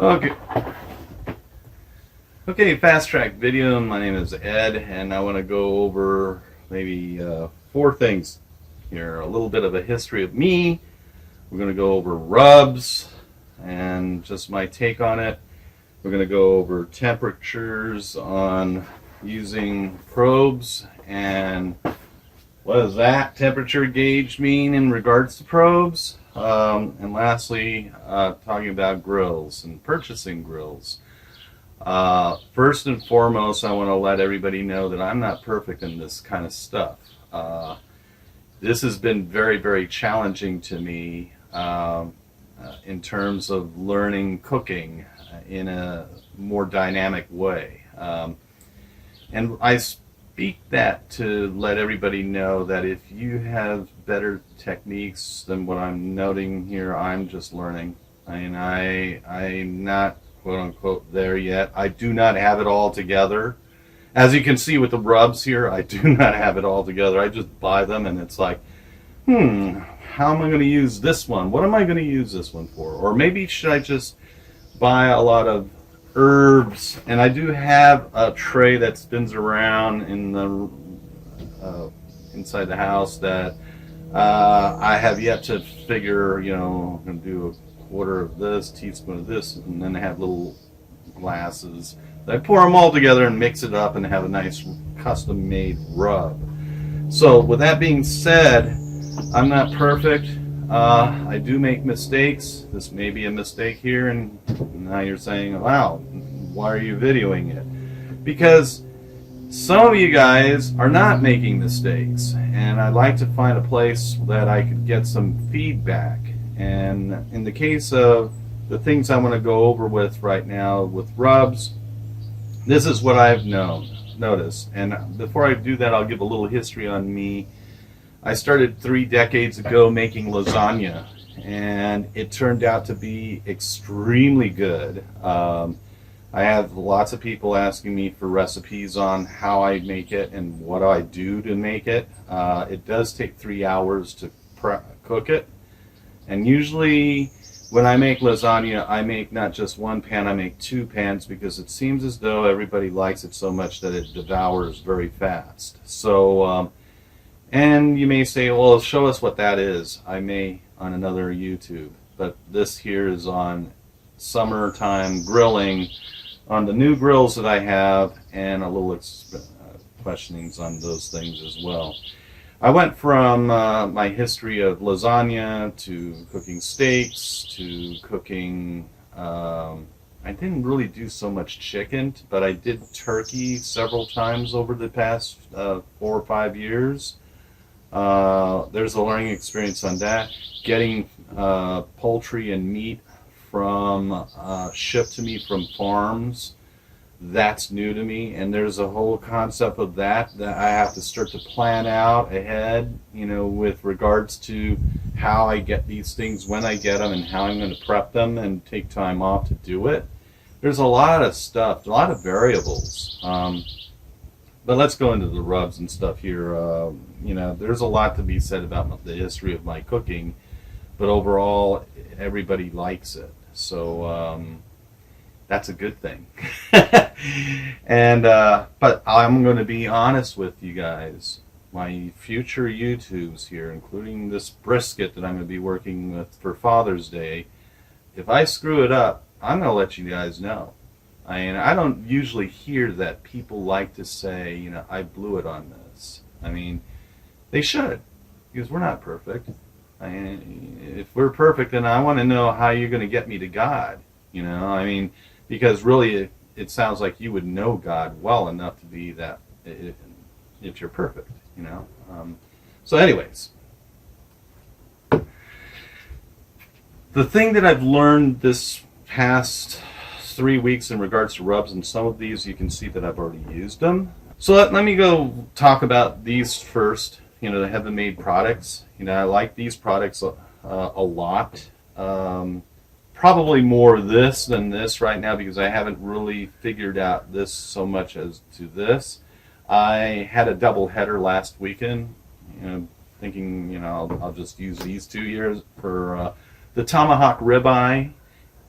Okay. Okay, fast track video. My name is Ed, and I want to go over maybe 4 things here. A little bit of a history of me. We're going to go over rubs and just my take on it. We're going to go over temperatures on using probes and what does that temperature gauge mean in regards to probes. And lastly, talking about grills and purchasing grills. First and foremost, I want to let everybody know that I'm not perfect in this kind of stuff. This has been very, very challenging to me in terms of learning cooking in a more dynamic way. And I speak that to let everybody know that if you have better techniques than what I'm noting here, I'm just learning. I mean, I'm not quote unquote there yet. I do not have it all together. As you can see with the rubs here, I do not have it all together. I just buy them and it's like, how am I going to use this one? What am I going to use this one for? Or maybe should I just buy a lot of herbs? And I do have a tray that spins around in the inside the house that I have yet to figure, you know, I'm going to do a quarter of this, teaspoon of this, and then I have little glasses. I pour them all together and mix it up and have a nice custom-made rub. So with that being said, I'm not perfect. I do make mistakes. This may be a mistake here, and now you're saying, wow, why are you videoing it? Because some of you guys are not making mistakes, and I'd like to find a place that I could get some feedback. And in the case of the things I want to go over with right now with rubs, this is what I've noticed. And before I do that, I'll give a little history on me. I started 3 decades ago making lasagna, and it turned out to be extremely good. I have lots of people asking me for recipes on how I make it and what I do to make it. It does take 3 hours to cook it. And usually when I make lasagna, I make not just 1 pan, I make 2 pans because it seems as though everybody likes it so much that it devours very fast. So, and you may say, well, show us what that is. I may on another YouTube. But this here is on summertime grilling on the new grills that I have, and a little questionings on those things as well. I went from my history of lasagna to cooking steaks to cooking, I didn't really do so much chicken, but I did turkey several times over the past 4 or 5 years. There's a learning experience on that. Getting poultry and meat from shipped to me from farms, that's new to me, and there's a whole concept of that I have to start to plan out ahead, you know, with regards to how I get these things, when I get them, and how I'm going to prep them and take time off to do it. There's a lot of stuff, a lot of variables. But let's go into the rubs and stuff here. You know, there's a lot to be said about the history of my cooking, but overall, everybody likes it. So that's a good thing. And but I'm going to be honest with you guys. My future YouTubes here, including this brisket that I'm going to be working with for Father's Day, if I screw it up, I'm going to let you guys know. I mean, I don't usually hear that people like to say, you know, I blew it on this. I mean, they should, because we're not perfect. I mean, if we're perfect, then I want to know how you're going to get me to God. You know, I mean, because really it sounds like you would know God well enough to be that if you're perfect, you know. So anyways, the thing that I've learned this past 3 weeks in regards to rubs, and some of these you can see that I've already used them. So let me go talk about these first, you know, the Heaven Made products. You know, I like these products a lot. Probably more this than this right now because I haven't really figured out this so much as to this. I had a double header last weekend, you know, thinking, you know, I'll just use these 2 years for the tomahawk ribeye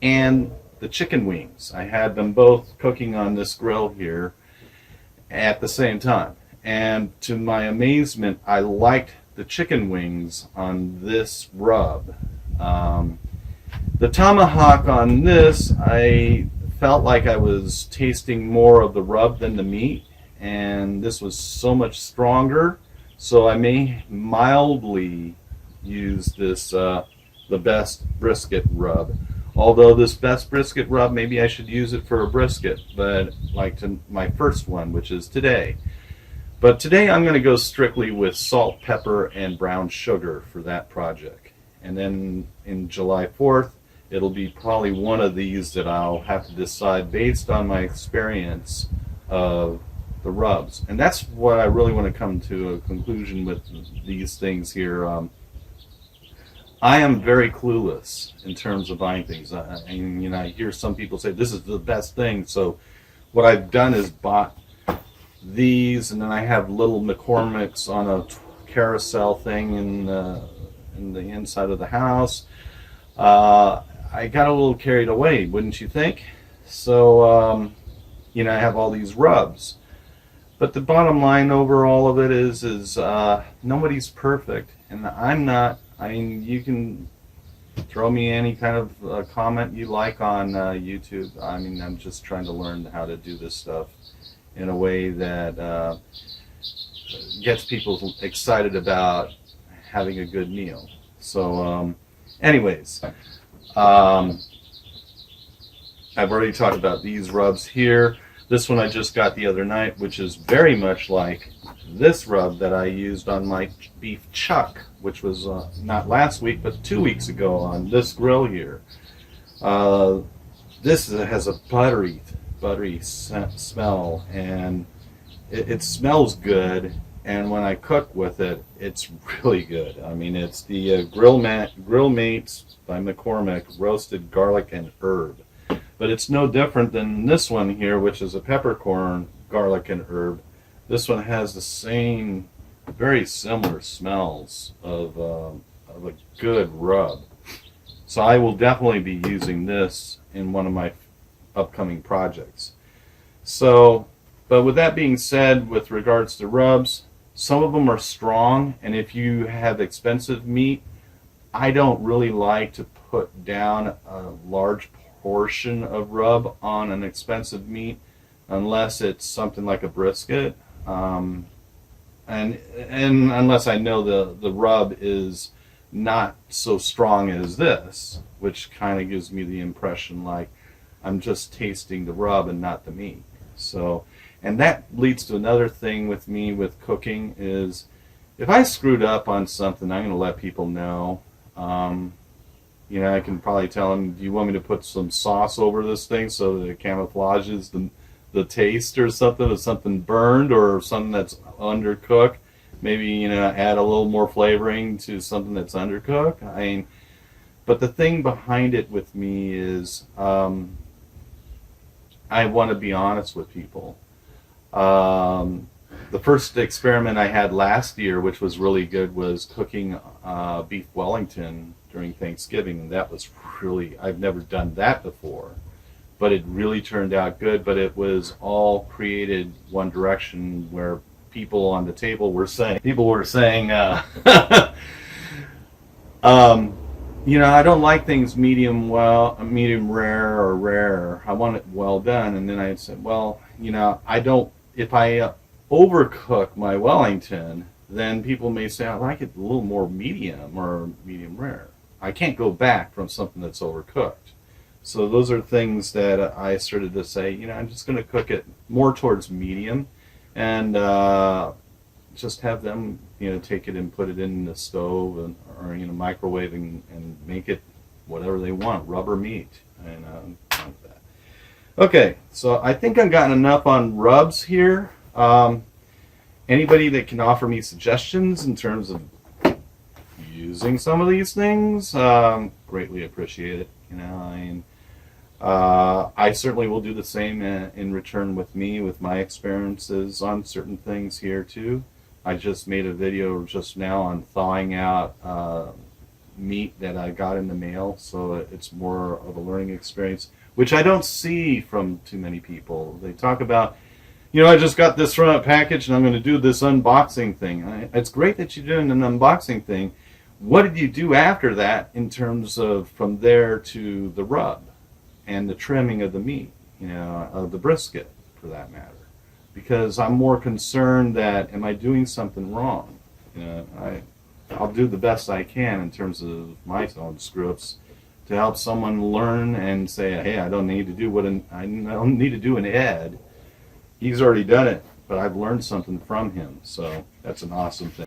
and the chicken wings. I had them both cooking on this grill here at the same time. And to my amazement, I liked the chicken wings on this rub. The tomahawk on this, I felt like I was tasting more of the rub than the meat, and this was so much stronger, so I may mildly use this the best brisket rub. Although this best brisket rub, maybe I should use it for a brisket, but like to my first one, which is today. But today I'm going to go strictly with salt, pepper, and brown sugar for that project. And then in July 4th, it'll be probably one of these that I'll have to decide based on my experience of the rubs. And that's what I really want to come to a conclusion with these things here. I am very clueless in terms of buying things. And I hear some people say this is the best thing. So what I've done is bought these, and then I have little McCormick's on a carousel thing in the inside of the house. I got a little carried away, wouldn't you think? So I have all these rubs. But the bottom line over all of it is nobody's perfect, and I'm not. I mean, you can throw me any kind of comment you like on YouTube. I mean, I'm just trying to learn how to do this stuff in a way that gets people excited about having a good meal. So, anyways, I've already talked about these rubs here. This one I just got the other night, which is very much like this rub that I used on my beef chuck, which was not last week, but 2 weeks ago on this grill here. This has a buttery smell, and it smells good. And when I cook with it, it's really good. I mean, it's the Grill Mates by McCormick roasted garlic and herb. But it's no different than this one here, which is a peppercorn, garlic, and herb. This one has the same, very similar smells of a good rub. So I will definitely be using this in one of my upcoming projects. So, but with that being said, with regards to rubs, some of them are strong, and if you have expensive meat, I don't really like to put down a large portion of rub on an expensive meat unless it's something like a brisket, and unless I know the rub is not so strong as this, which kind of gives me the impression like I'm just tasting the rub and not the meat. So, and that leads to another thing with me with cooking is if I screwed up on something, I'm going to let people know. I can probably tell them, do you want me to put some sauce over this thing so that it camouflages the taste or something of something burned or something that's undercooked? Maybe, add a little more flavoring to something that's undercooked. I mean, but the thing behind it with me is I want to be honest with people. The first experiment I had last year, which was really good, was cooking beef Wellington during Thanksgiving, and that was really, I've never done that before, but it really turned out good. But it was all created one direction, where people on the table were saying, I don't like things medium rare or rare. I want it well done. And then I said, well, I don't, if I overcook my Wellington, then people may say I like it a little more medium or medium rare. I can't go back from something that's overcooked. So those are things that I started to say, I'm just going to cook it more towards medium, and just have them, take it and put it in the stove or microwave and make it whatever they want, rubber meat, and like that. Okay, so I think I've gotten enough on rubs here. Anybody that can offer me suggestions in terms of using some of these things, greatly appreciate it. I certainly will do the same in return with my experiences on certain things here too. I just made a video just now on thawing out meat that I got in the mail, so it's more of a learning experience, which I don't see from too many people. They talk about, I just got this from a package and I'm going to do this unboxing thing. It's great that you're doing an unboxing thing. What did you do after that in terms of from there to the rub and the trimming of the meat, of the brisket for that matter? Because I'm more concerned that, am I doing something wrong? I'll do the best I can in terms of my own screw-ups to help someone learn and say, hey, I don't need to do an Ed. He's already done it, but I've learned something from him. So that's an awesome thing.